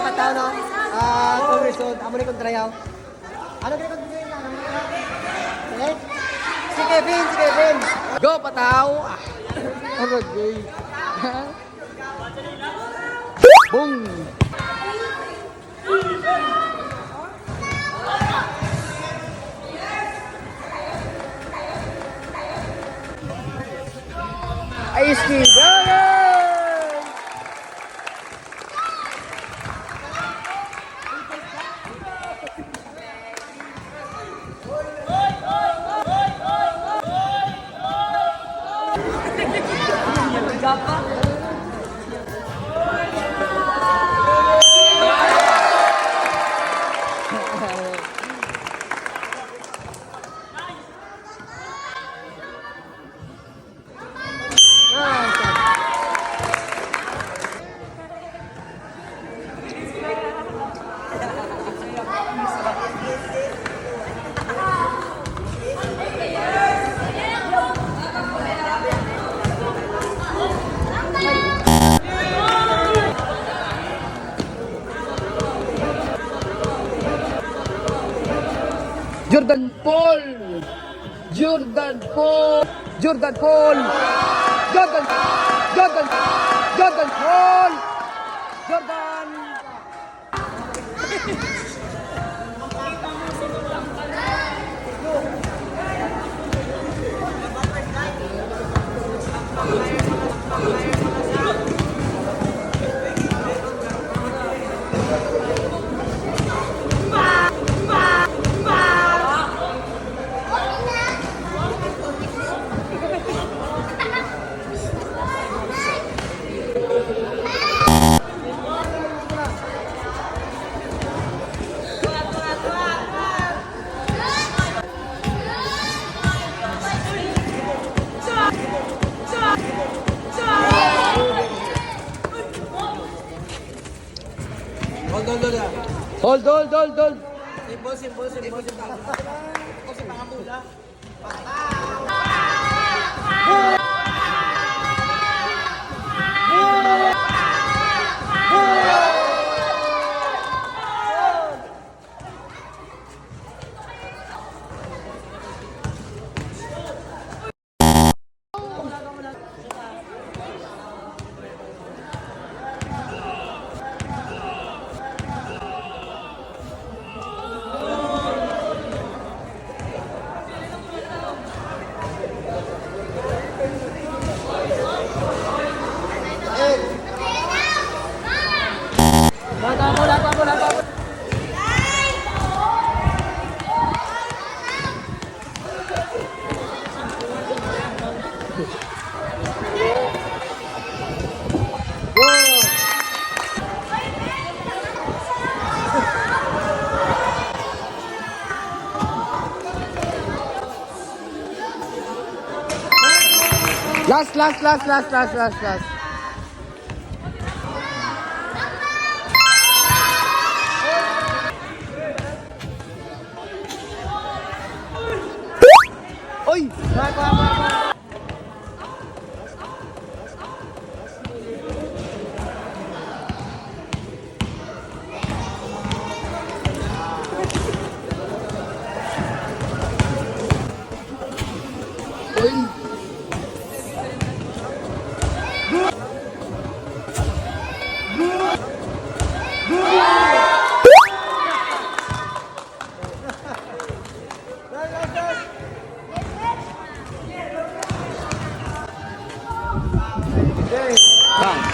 Pataw, no? 2 years old. Amo ni kong trayaw. Ano kaya kong trayaw na? Eh? Si Kevin, si Kevin. Go, Pataw. Ano, gay? Boom! Ice cream! Jordan Paul! Jordan Paul! Jordan Paul! Jordan! Jordan! Jordan Paul! Jordan! Hold, hold, hold, hold. Bossing pangapula. Last. Oy! Bang!